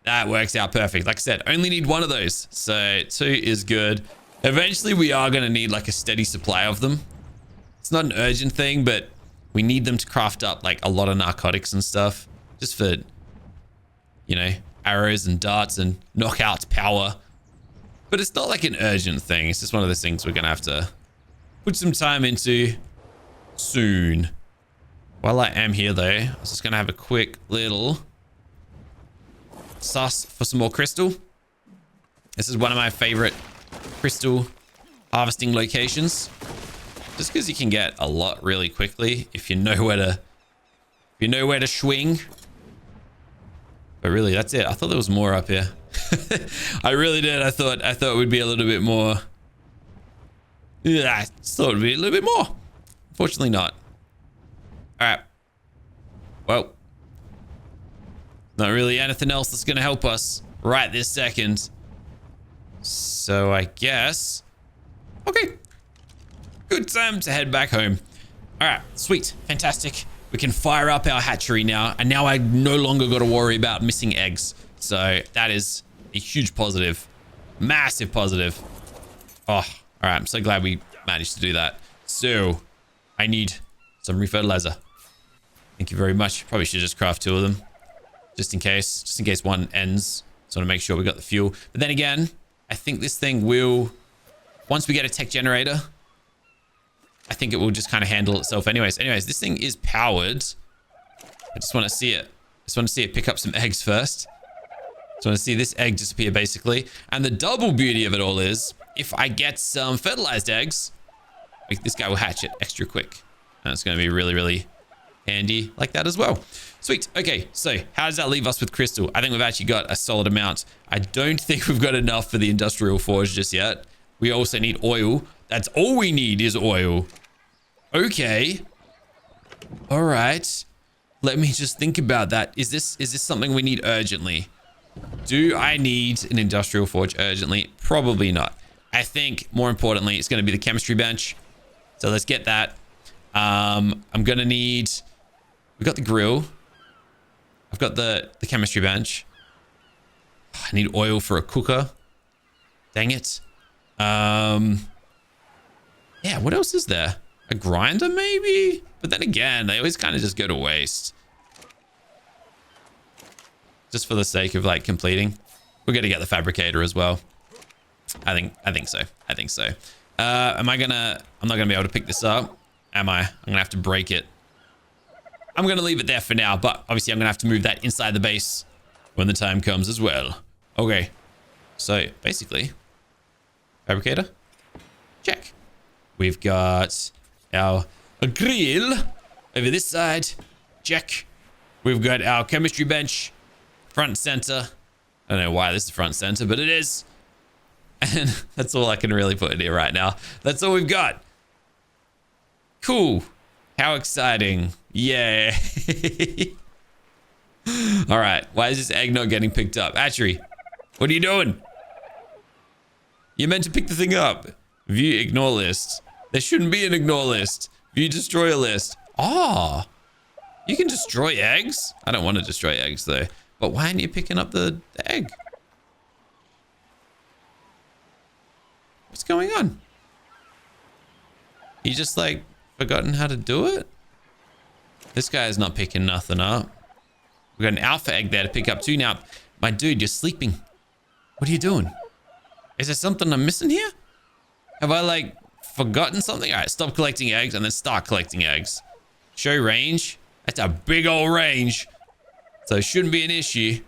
That works out perfect. Like I said, only need 1 of those. So 2 is good. Eventually, we are going to need like a steady supply of them. It's not an urgent thing, but we need them to craft up like a lot of narcotics and stuff. Just for you know, arrows and darts and knockout power. But it's not like an urgent thing. It's just one of those things we're going to have to put some time into soon. While I am here, though, I was just going to have a quick little suss for some more crystal. This is one of my favorite crystal harvesting locations. Just because you can get a lot really quickly if you know where to swing. But really, that's it. I thought there was more up here. I really did. I thought it would be a little bit more. Yeah, I thought it would be a little bit more. Fortunately not. All right. Well, not really anything else that's going to help us right this second. So I guess. Okay. Good time to head back home. All right. Sweet. Fantastic. We can fire up our hatchery now. And now I no longer got to worry about missing eggs. So that is a huge positive. Massive positive. Oh, all right. I'm so glad we managed to do that. So I need some refertilizer. Thank you very much. Probably should just craft 2 of them. Just in case one ends. So I want to make sure we got the fuel. But then again, I think this thing will, once we get a tech generator, I think it will just kind of handle itself anyways. Anyways, this thing is powered. I just want to see it. Just want to see it pick up some eggs first. Just want to see this egg disappear basically. And the double beauty of it all is, if I get some fertilized eggs, this guy will hatch it extra quick. And it's going to be really, really handy like that as well. Sweet. Okay, so how does that leave us with crystal? I think we've actually got a solid amount. I don't think we've got enough for the industrial forge just yet. We also need oil. That's all we need is oil. Okay. All right. Let me just think about that. Is this something we need urgently? Do I need an industrial forge urgently? Probably not. I think more importantly, it's going to be the chemistry bench. So let's get that. I'm going to need, we got the grill. I've got the chemistry bench. I need oil for a cooker. Dang it. Yeah, what else is there? A grinder maybe? But then again, they always kind of just go to waste. Just for the sake of like completing. We're going to get the fabricator as well. I think so. I think so. I'm not gonna be able to pick this up. Am I? I'm gonna have to break it. I'm gonna leave it there for now, but obviously I'm gonna have to move that inside the base when the time comes as well. Okay. So basically, fabricator, check. We've got our grill over this side. Check. We've got our chemistry bench front and center. I don't know why this is front and center, but it is. And that's all I can really put in here right now. That's all we've got. Cool. How exciting. Yeah. All right. Why is this egg not getting picked up? Hatchery, what are you doing? You're meant to pick the thing up. View ignore list. There shouldn't be an ignore list. View destroy a list. Oh, you can destroy eggs? I don't want to destroy eggs though. But why aren't you picking up the egg? What's going on? You just like forgotten how to do it? This guy is not picking nothing up. We got an alpha egg there to pick up too. Now, my dude, you're sleeping. What are you doing? Is there something I'm missing here? Have I like forgotten something? All right, stop collecting eggs and then start collecting eggs. Show range. That's a big old range. So it shouldn't be an issue.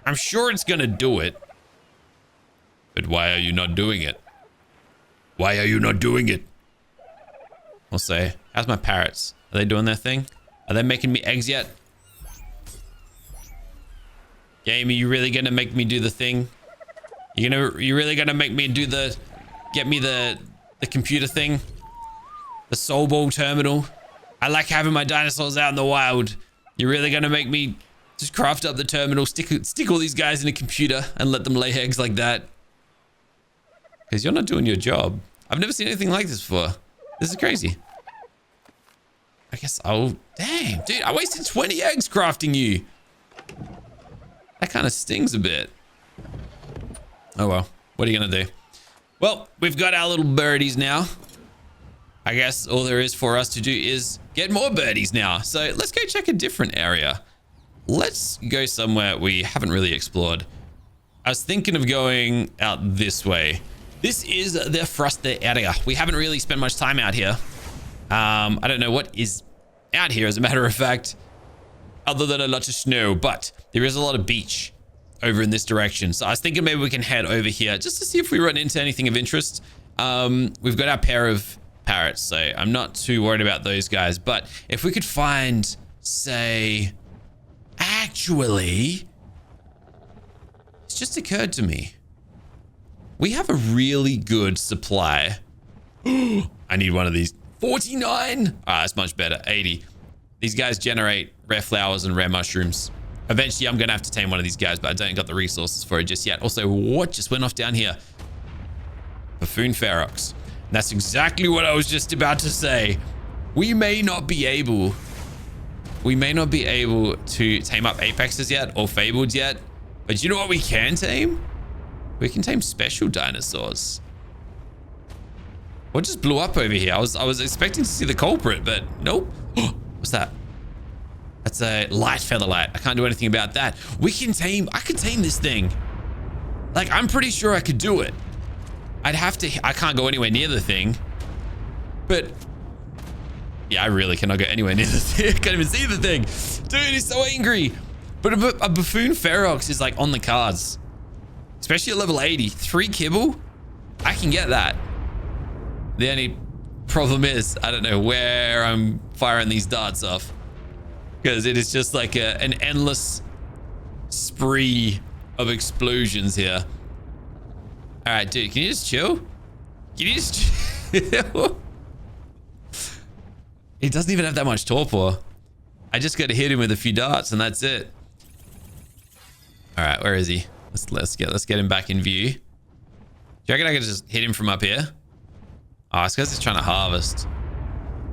I'm sure it's gonna do it. But why are you not doing it? Why are you not doing it? I'll say, how's my parrots? Are they doing their thing? Are they making me eggs yet? Game, are you really gonna make me do the thing? You really gonna make me do get me the computer thing? The soul ball terminal? I like having my dinosaurs out in the wild. You're really gonna make me just craft up the terminal, stick all these guys in a computer and let them lay eggs like that? Because you're not doing your job. I've never seen anything like this before. This is crazy. I guess I'll... Dang, dude, I wasted 20 eggs crafting you. That kind of stings a bit. Oh, well. What are you going to do? Well, we've got our little birdies now. I guess all there is for us to do is get more birdies now. So let's go check a different area. let's go somewhere we haven't really explored. I was thinking of going out this way. This is the Froster area. We haven't really spent much time out here. I don't know what is out here, as a matter of fact, other than a lot of snow, but there is a lot of beach over in this direction. So I was thinking maybe we can head over here just to see if we run into anything of interest. We've got our pair of parrots, so I'm not too worried about those guys. But if we could find, say, actually, it's just occurred to me, we have a really good supply. I need one of these. 49. That's much better. 80. These guys generate rare flowers and rare mushrooms. Eventually, I'm going to have to tame one of these guys, but I don't got the resources for it just yet. Also, what just went off down here? Buffoon ferox. That's exactly what I was just about to say. We may not be able to tame up apexes yet or fabled yet, but you know what we can tame? We can tame special dinosaurs. What just blew up over here? I was expecting to see the culprit, but nope. What's that? That's a light featherlight. I can't do anything about that. I could tame this thing. Like, I'm pretty sure I could do it. I can't go anywhere near the thing. But yeah, I really cannot go anywhere near the thing. I can't even see the thing. Dude, he's so angry. But a buffoon ferox is like on the cards. Especially at level 80. 3 kibble? I can get that. The only problem is, I don't know where I'm firing these darts off. Because it is just like an endless spree of explosions here. All right, dude, can you just chill? Can you just chill? He doesn't even have that much torpor. I just got to hit him with a few darts and that's it. All right, where is he? Let's get him back in view. Do you reckon I could just hit him from up here? Oh, it's because he's trying to harvest.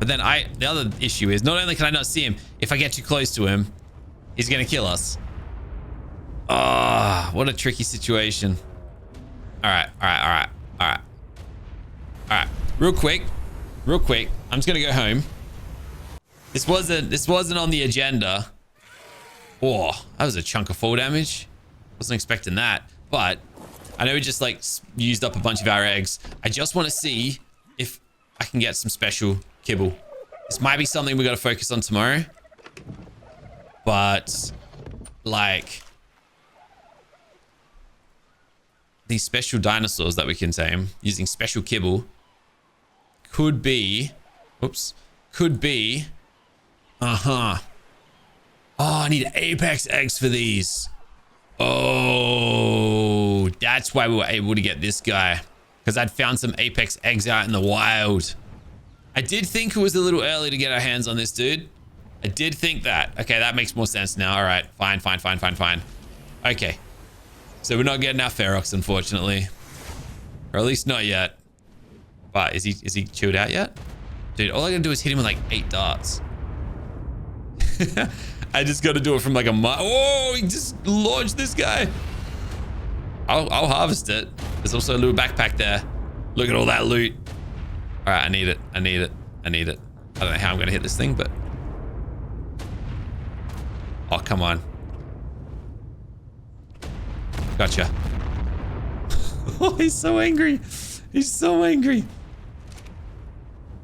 But then the other issue is, not only can I not see him, if I get too close to him, he's going to kill us. Oh, what a tricky situation. All right. Real quick. I'm just going to go home. This wasn't on the agenda. Oh, that was a chunk of fall damage. Wasn't expecting that, but I know we just like used up a bunch of our eggs. I just want to see if I can get some special kibble. This might be something we got to focus on tomorrow, but like these special dinosaurs that we can tame using special kibble could be, oh, I need apex eggs for these. Oh, that's why we were able to get this guy, because I'd found some apex eggs out in the wild. I did think it was a little early to get our hands on this dude. I did think that. Okay, that makes more sense now. All right, fine. Okay, so we're not getting our ferox, unfortunately, or at least not yet. But is he chilled out yet? Dude, all I gotta do is hit him with like 8 darts. I just got to do it from like a mile. Oh, he just launched this guy. I'll harvest it. There's also a little backpack there. Look at all that loot. All right, I need it. I don't know how I'm going to hit this thing, but... Oh, come on. Gotcha. Oh, he's so angry.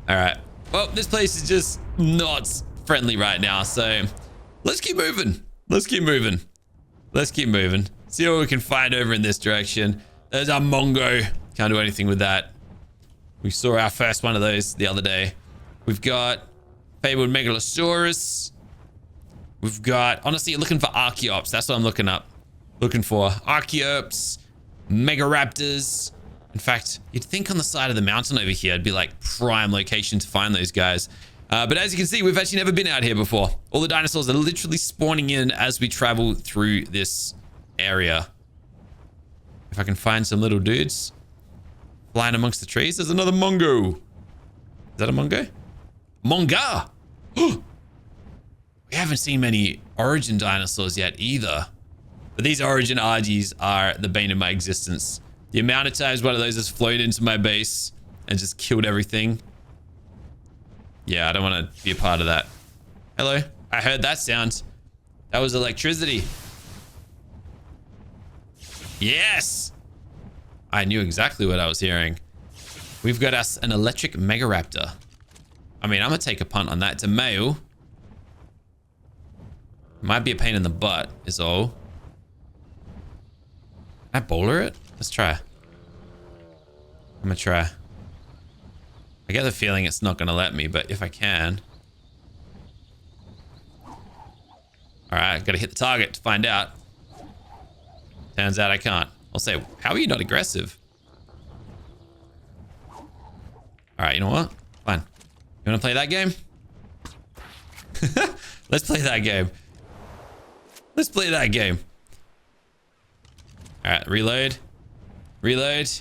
All right. Well, this place is just not friendly right now, so... Let's keep moving. See what we can find over in this direction. There's our Mongo. Can't do anything with that. We saw our first one of those the other day. We've got fabled Megalosaurus. We've got, honestly, looking for Archeops. That's what I'm looking for. Archeops, Megaraptors. In fact, you'd think on the side of the mountain over here, it'd be like prime location to find those guys. But as you can see, we've actually never been out here before. All the dinosaurs are literally spawning in as we travel through this area. If I can find some little dudes flying amongst the trees. There's another Mongo. Is that a Mongo? Monga! We haven't seen many origin dinosaurs yet either. But these origin RGs are the bane of my existence. The amount of times one of those has flown into my base and just killed everything. Yeah, I don't want to be a part of that. Hello. I heard that sound. That was electricity. Yes! I knew exactly what I was hearing. We've got us an electric Mega Raptor. I mean, I'm going to take a punt on that. It's a male. Might be a pain in the butt, is all. Can I bowler it? Let's try. I'm going to try. I get the feeling it's not going to let me, but if I can. Alright, got to hit the target to find out. Turns out I can't. I'll say, how are you not aggressive? Alright, you know what? Fine. You want to play that game? Let's play that game. Let's play that game. Alright, reload. Reload.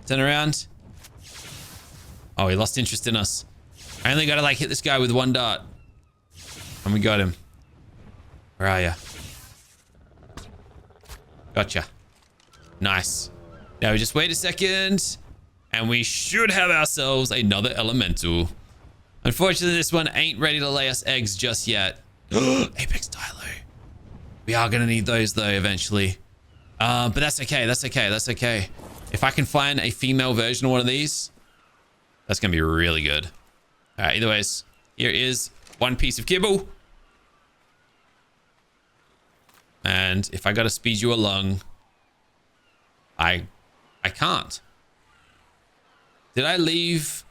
Turn around. Oh, he lost interest in us. I only got to like hit this guy with one dart. And we got him. Where are you? Gotcha. Nice. Now we just wait a second. And we should have ourselves another elemental. Unfortunately, this one ain't ready to lay us eggs just yet. Apex Dilo. We are going to need those though eventually. But that's okay. That's okay. That's okay. If I can find a female version of one of these, that's going to be really good. All right. Either ways, here is one piece of kibble. And if I got to speed you along, I can't. Did I leave?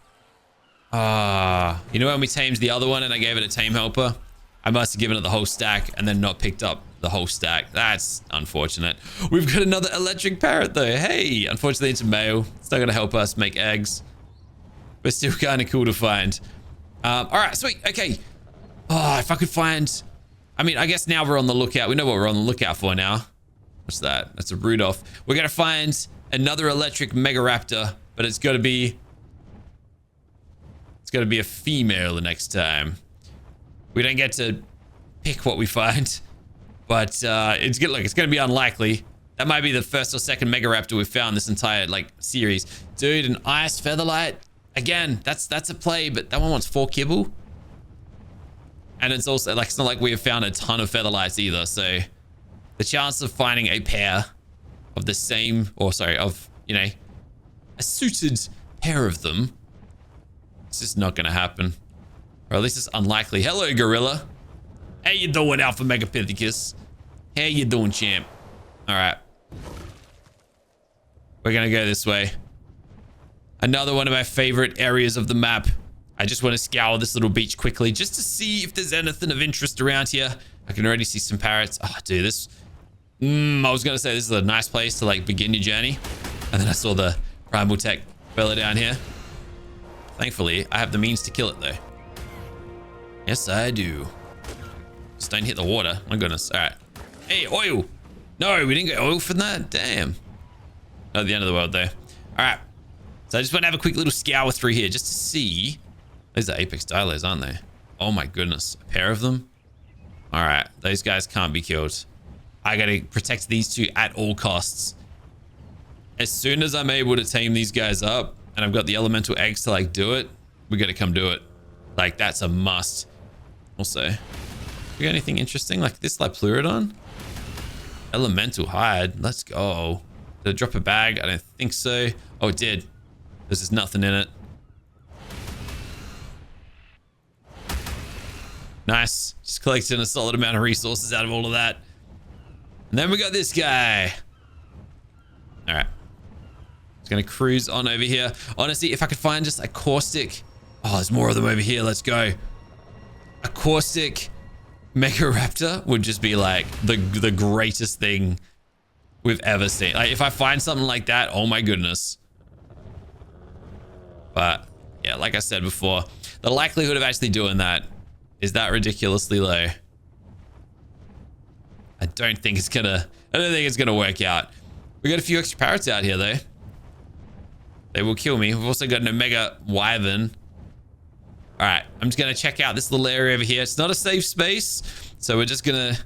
You know when we tamed the other one and I gave it a tame helper? I must have given it the whole stack and then not picked up the whole stack. That's unfortunate. We've got another electric parrot though. Hey, unfortunately it's a male. It's not going to help us make eggs. But still kind of cool to find. All right, sweet. Okay. Oh, if I could find... I mean, I guess now we're on the lookout. We know what we're on the lookout for now. What's that? That's a Rudolph. We're going to find another electric Mega Raptor, but it's got to be... It's got to be a female the next time. We don't get to pick what we find, but it's good. Look, it's going to be unlikely. That might be the first or second Mega Raptor we've found this entire like series. Dude, an ice featherlight. Again, that's a play, but that one wants 4 kibble. And it's also like, it's not like we have found a ton of featherlights either. So the chance of finding a pair of the same, or sorry, of, you know, a suited pair of them, it's just not going to happen. Or at least it's unlikely. Hello, Gorilla. How you doing, Alpha Megapithecus? How you doing, champ? All right. We're going to go this way. Another one of my favorite areas of the map. I just want to scour this little beach quickly just to see if there's anything of interest around here. I can already see some parrots. Oh, dude, this... I was going to say this is a nice place to, like, begin your journey. And then I saw the Primal Tech fella down here. Thankfully, I have the means to kill it, though. Yes, I do. Just don't hit the water. My goodness. All right. Hey, oil. No, we didn't get oil from that. Damn. Not the end of the world, though. All right. So I just want to have a quick little scour through here just to see. Those are Apex Dilos, aren't they? Oh, my goodness. A pair of them? All right. Those guys can't be killed. I got to protect these two at all costs. As soon as I'm able to tame these guys up and I've got the elemental eggs to, like, do it, we got to come do it. Like, that's a must. Also, we got anything interesting? Like this Pleurodon? Elemental hide. Let's go. Did it drop a bag? I don't think so. Oh, it did. There's just nothing in it. Nice. Just collecting a solid amount of resources out of all of that. And then we got this guy. All right. Just gonna cruise on over here. Honestly, if I could find just a caustic... Oh, there's more of them over here. Let's go. A caustic Mega Raptor would just be like the greatest thing we've ever seen. Like, if I find something like that, oh my goodness. But yeah, like I said before, the likelihood of actually doing that is that ridiculously low. I don't think it's gonna work out. We got a few extra parrots out here though. They will kill me. We've also got an Omega Wyvern. All right, I'm just gonna check out this little area over here. It's not a safe space, so we're just gonna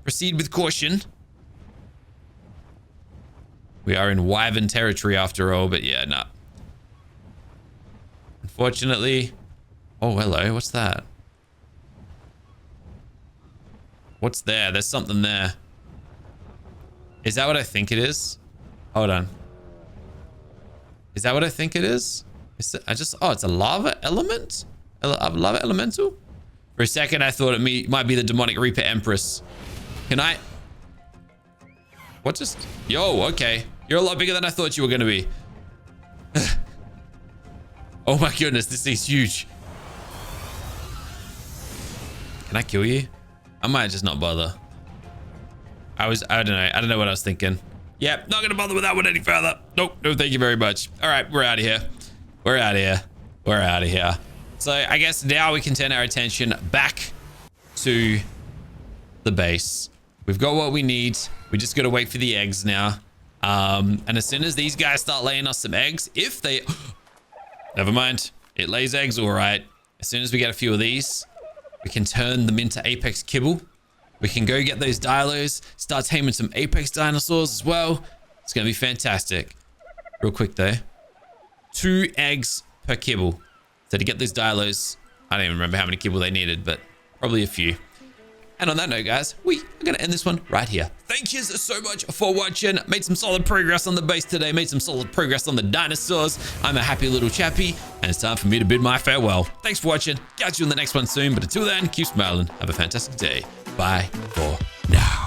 proceed with caution. We are in Wyvern territory after all, but yeah, nah. Unfortunately, oh hello, what's that? What's there? There's something there. Is that what I think it is? Hold on. Is that what I think it is? Oh, it's a lava element? A lava elemental? For a second, I thought it might be the demonic Reaper Empress. Can I? What just? Yo, okay. You're a lot bigger than I thought you were going to be. Oh my goodness, this thing's huge. Can I kill you? I might just not bother. I don't know what I was thinking. Yep, not gonna bother with that one any further. Nope, no thank you very much. All right, we're out of here. We're out of here. We're out of here. So I guess now we can turn our attention back to the base. We've got what we need. We just gotta wait for the eggs now. And as soon as these guys start laying us some eggs, if they... Never mind. It lays eggs all right. As soon as we get a few of these, we can turn them into apex kibble. We can go get those dilos, start taming some apex dinosaurs as well. It's going to be fantastic. Real quick though. 2 eggs per kibble. So to get those dilos, I don't even remember how many kibble they needed, but probably a few. And on that note, guys, we are going to end this one right here. Thank you so much for watching. Made some solid progress on the base today. Made some solid progress on the dinosaurs. I'm a happy little chappy, and it's time for me to bid my farewell. Thanks for watching. Catch you in the next one soon. But until then, keep smiling. Have a fantastic day. Bye for now.